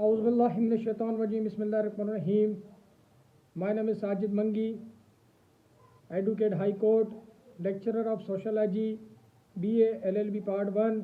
A'udhu billahi minash shaitanir rajim. Bismillahir Rahmanir Rahim. My name is Sajid Mangi, Advocate High Court, lecturer of Sociology, BA LLB Part 1.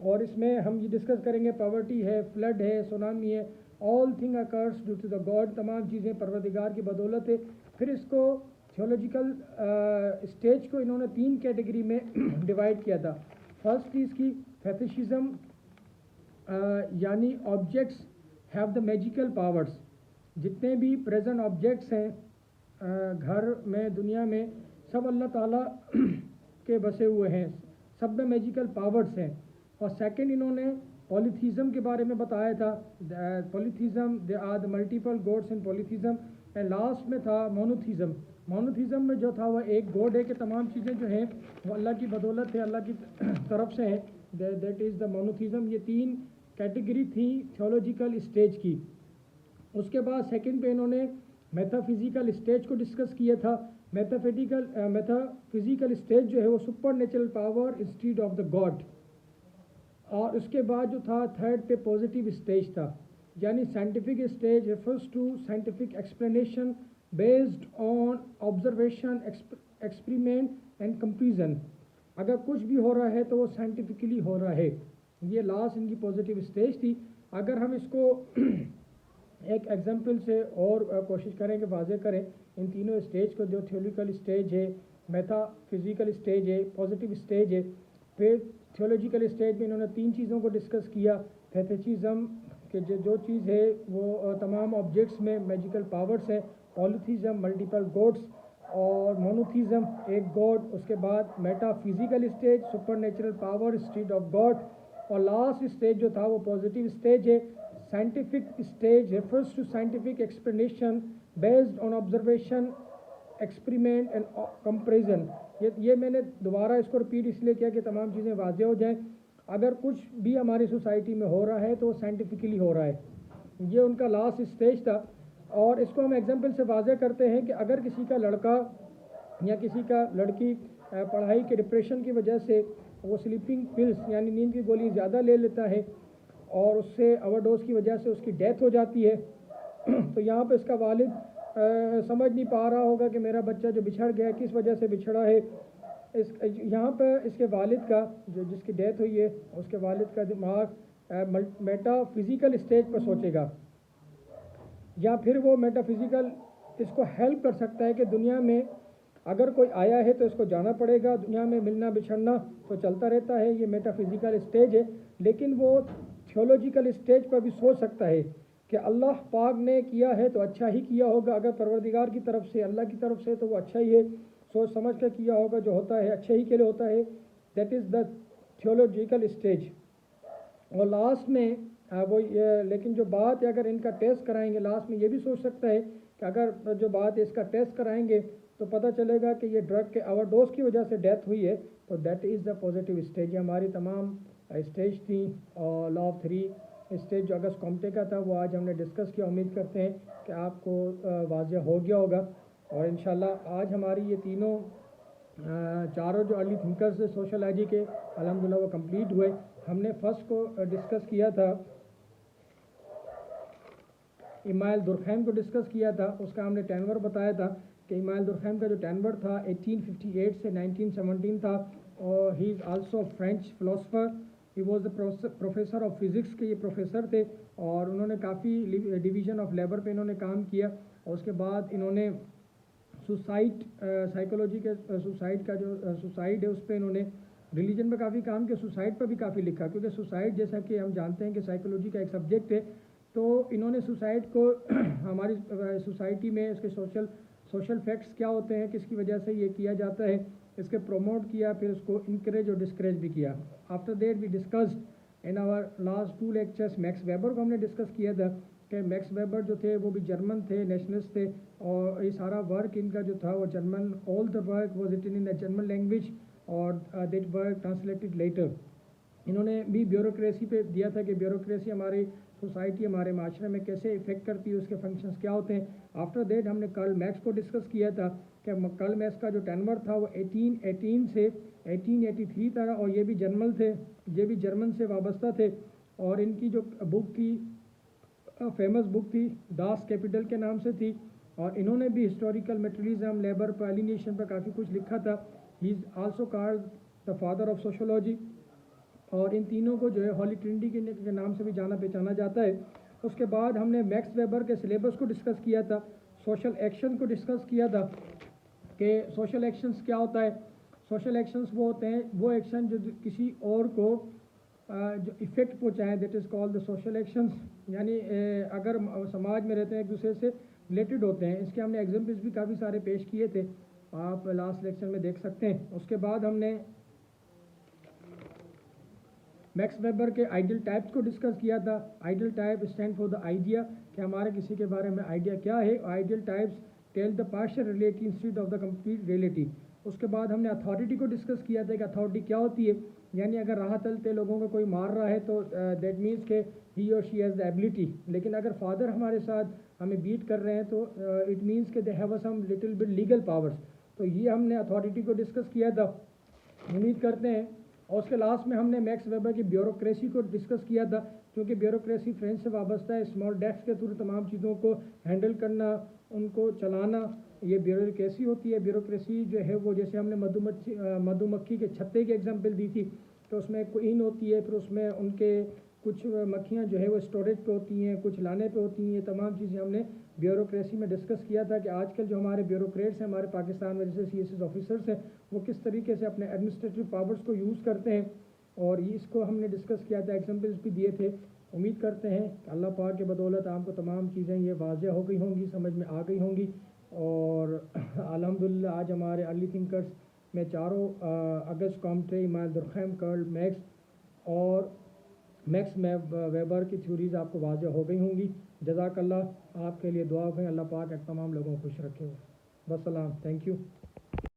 اور اس میں ہم یہ discuss کریں گے poverty ہے، flood ہے، tsunami ہے، all thing occurs due to the god, تمام چیزیں پروردگار کی بدولت ہے۔ پھر اس کو تھیولوجیکل اسٹیج کو انہوں نے 3 کیٹیگری میں ڈیوائڈ کیا تھا۔ فرسٹ تھی اس کی فیتیشزم، یعنی objects have the magical powers, جتنے بھی پریزنٹ آبجیکٹس ہیں گھر میں، دنیا میں، سب اللہ تعالیٰ کے بسے ہوئے ہیں، سب میں میجیکل پاورس ہیں۔ اور سیکنڈ انہوں نے پولیتھیزم کے بارے میں بتایا تھا، polytheism they are the multiple gods in polytheism, and last میں تھا مونوتھیزم۔ مونوتھیزم میں جو تھا وہ ایک گوڈ ہے کہ تمام چیزیں جو ہیں وہ اللہ کی بدولت ہے، اللہ کی طرف سے ہیں، دیٹ از دا مونوتھیزم۔ یہ 3 کیٹیگری تھی تھیولوجیکل اسٹیج کی۔ اس کے بعد سیکنڈ پہ انہوں نے میتھا فزیکل اسٹیج کو ڈسکس کیا تھا۔ میتھا فزیکل اسٹیج جو ہے وہ super natural power instead of the God. اور اس کے بعد جو تھا تھرڈ پہ پازیٹیو اسٹیج تھا، یعنی scientific stage refers to scientific explanation based on observation, experiment and comparison. اگر کچھ بھی ہو رہا ہے تو وہ سائنٹیفکلی ہو رہا ہے۔ یہ لاسٹ ان کی پازیٹیو اسٹیج تھی۔ اگر ہم اس کو ایک ایگزامپل سے اور کوشش کریں کہ واضح کریں ان تینوں اسٹیج کو، جو تھیولوجیکل اسٹیج ہے، میتھا فزیکل اسٹیج ہے، پازیٹیو اسٹیج ہے۔ پھر تھیولوجیکل اسٹیج میں انہوں نے 3 چیزوں کو ڈسکس کیا، فیتیشزم کہ جو چیز ہے وہ تمام آبجیکٹس میں میجیکل پاورس ہیں، پولیتھیزم ملٹیپل گوڈس، اور مونوتھیزم ایک گاڈ۔ اس کے بعد metaphysical stage supernatural power instead of god, اور لاسٹ اسٹیج جو تھا وہ پازیٹیو اسٹیج ہے، scientific stage refers to scientific explanation based on observation, experiment and comparison. یہ میں نے دوبارہ اس کو رپیٹ اس لیے کیا کہ تمام چیزیں واضح ہو جائیں۔ اگر کچھ بھی ہماری سوسائٹی میں ہو رہا ہے تو وہ سائنٹیفکلی ہو رہا ہے، یہ ان کا لاسٹ اسٹیج تھا۔ اور اس کو ہم ایگزامپل سے واضح کرتے ہیں کہ اگر کسی کا لڑکا یا کسی کا لڑکی پڑھائی کے ڈپریشن کی وجہ سے وہ سلیپنگ پلس یعنی نیند کی گولی زیادہ لے لیتا ہے اور اس سے اوور ڈوز کی وجہ سے اس کی ڈیتھ ہو جاتی ہے، تو یہاں پہ اس کا والد سمجھ نہیں پا رہا ہوگا کہ میرا بچہ جو بچھڑ گیا کس وجہ سے بچھڑا ہے۔ یہاں پہ اس کے والد کا جس کی ڈیتھ ہوئی ہے اس کے والد کا دماغ میٹا فزیکل اسٹیج پر سوچے گا، یا پھر وہ میٹا فزیکل اس کو ہیلپ کر سکتا ہے کہ دنیا میں اگر کوئی آیا ہے تو اس کو جانا پڑے گا، دنیا میں ملنا بچھڑنا تو چلتا رہتا ہے، یہ میٹا فزیکل اسٹیج ہے۔ لیکن وہ تھیولوجیکل اسٹیج پر بھی سوچ سکتا ہے کہ اللہ پاک نے کیا ہے تو اچھا ہی کیا ہوگا، اگر پروردگار کی طرف سے، اللہ کی طرف سے تو وہ اچھا ہی ہے، سوچ سمجھ کر کیا ہوگا، جو ہوتا ہے اچھے ہی کے لیے ہوتا ہے، that is the theological stage. اور لاسٹ میں وہ لیکن جو بات ہے اگر ان کا ٹیسٹ کرائیں گے لاسٹ میں یہ بھی سوچ سکتا ہے کہ اگر جو بات ہے اس کا ٹیسٹ کرائیں گے تو پتہ چلے گا کہ یہ ڈرگ کے اوور ڈوز کی وجہ سے ڈیتھ ہوئی ہے، تو that is the positive stage. یہ ہماری تمام اسٹیج تھیں، اور لا آف 3 اسٹیج جو اگست کامٹے کا تھا وہ آج ہم نے ڈسکس کیا۔ امید کرتے ہیں کہ آپ کو واضح ہو گیا ہوگا، اور انشاءاللہ آج ہماری یہ تینوں چاروں جو ارلی تھنکرز سوشلائجی کے الحمدللہ وہ کمپلیٹ ہوئے۔ ہم نے فرسٹ کو ڈسکس کیا تھا، ایمائل دورکہیم کو ڈسکس کیا تھا، اس کا ہم نے ٹینور بتایا تھا کہ ایمائل دورکہیم کا جو ٹینور تھا 1858 سے 1917 تھا، اور he is also French philosopher, he was the professor of physics کے یہ پروفیسر تھے، اور انہوں نے کافی ڈویژن آف لیبر پہ انہوں نے کام کیا، اور اس کے بعد انہوں نے سوسائڈ سائیکولوجی کے سوسائڈ کا جو سوسائڈ ہے اس پہ انہوں نے ریلیجن پہ کافی کام کیا، سوسائڈ پہ بھی کافی لکھا، کیونکہ سوسائڈ جیسا کہ ہم جانتے ہیں کہ سائیکولوجی کا ایک سبجیکٹ ہے، تو انہوں نے سوسائڈ کو ہماری سوسائٹی میں اس کے سوشل فیکٹس کیا ہوتے ہیں، کس کی وجہ سے یہ کیا جاتا ہے، اس کے پروموٹ کیا، پھر اس کو انکریج اور ڈسکریج بھی کیا۔ After that we discussed in our last 2 lectures Max Weber کو ہم نے ڈسکس کیا تھا کہ میکس ویبر جو تھے وہ بھی جرمن تھے، نیشنلسٹ تھے، اور یہ سارا ورک ان کا جو تھا وہ German, all the work was written in the German language, اور دیٹ ورک ٹرانسلیٹڈ لیٹر۔ انہوں نے بھی بیوروکریسی پہ دیا تھا کہ بیوروکریسی ہماری سوسائٹی ہمارے معاشرے میں کیسے افیکٹ کرتی ہے، اس کے فنکشنز کیا ہوتے ہیں۔ آفٹر دیٹ ہم نے کارل میکس کو ڈسکس کیا تھا کہ کارل میکس کا جو ٹینور تھا وہ 1818 سے 1883 تھا، اور یہ بھی جرمن سے وابستہ تھے، اور ان کی جو بک تھی فیمس بک تھی داس کیپیٹل کے نام سے تھی، اور انہوں نے بھی ہسٹوریکل میٹریلزم، لیبر پر، الینیشن پر کافی کچھ لکھا تھا۔ He is also called the father of sociology, اور ان تینوں کو جو ہے ہولی ٹرینٹی کے نام سے بھی جانا پہچانا جاتا ہے. اس کے بعد ہم نے میکس ویبر کے سلیبس کو ڈسکس کیا تھا, سوشل ایکشن کو ڈسکس کیا تھا کہ سوشل ایکشنز کیا ہوتا ہے. سوشل ایکشنز وہ ہوتے ہیں وہ ایکشن جو کسی اور کو جو افیکٹ پہنچائیں, that is call the social actions. یعنی اگر سماج میں رہتے ہیں ایک دوسرے سے ریلیٹڈ ہوتے ہیں. اس کے ہم نے ایگزامپلس بھی کافی سارے پیش کیے تھے, آپ لاسٹ لیکچر میں دیکھ سکتے ہیں. اس کے بعد ہم نے میکس ویبر کے آئیڈیل ٹائپس کو ڈسکس کیا تھا. Ideal type stand for the idea, کہ ہمارے کسی کے بارے میں آئیڈیا کیا ہے. Ideal types tell the partial reality instead of the complete reality. اس کے بعد ہم نے اتھارٹی کو ڈسکس کیا تھا کہ اتھارٹی کیا ہوتی ہے. یعنی اگر راہ چلتے لوگوں کو کوئی مار رہا ہے تو دیٹ مینس کہ ہی اور شی ہیز دا ایبلٹی. لیکن اگر فادر ہمارے ساتھ ہمیں بیٹ کر رہے ہیں تو اٹ مینس کہ they have some little bit legal powers. تو یہ ہم نے اتھارٹی کو ڈسکس کیا تھا. امید کرتے ہیں. اور اس کے لاسٹ میں ہم نے میکس ویبر کی بیوروکریسی کو ڈسکس کیا تھا, کیونکہ بیوروکریسی فرینچ سے وابستہ ہے. اسمال ڈیسک کے تھرو تمام چیزوں کو ہینڈل کرنا, ان کو چلانا, یہ بیوروکریسی ہوتی ہے. بیوروکریسی جو ہے وہ جیسے ہم نے مدھو مکھی کے چھتے کی ایگزامپل دی تھی, تو اس میں کوئین ہوتی ہے, پھر اس میں ان کے کچھ مکھیاں جو ہے وہ اسٹوریج پہ ہوتی ہیں, کچھ لانے پہ ہوتی ہیں. یہ تمام چیزیں ہم نے بیوروکریسی میں ڈسکس کیا تھا کہ آج کل جو ہمارے بیوروکریٹس ہیں ہمارے پاکستان میں, جیسے سی ایس ایس آفیسرس ہیں, وہ کس طریقے سے اپنے ایڈمنسٹریٹو پاورس کو یوز کرتے ہیں. اور اس کو ہم نے ڈسکس کیا تھا, ایگزامپلس بھی دیے تھے. امید کرتے ہیں کہ اللہ پاک کے بدولت آپ کو تمام چیزیں یہ واضح ہو گئی ہوں گی, سمجھ میں آ گئی ہوں گی. اور الحمدللہ آج ہمارے ارلی تھنکرس میں چاروں اگسٹ کامٹری, ایمائل درخیم, کرل میکس اور میکس ویبر کی تھیوریز آپ کو واضح ہو گئی ہوں گی. جزاک اللہ. آپ کے لیے دعا ہے, اللہ پاک تمام لوگوں کو خوش رکھے. والسلام. Thank you.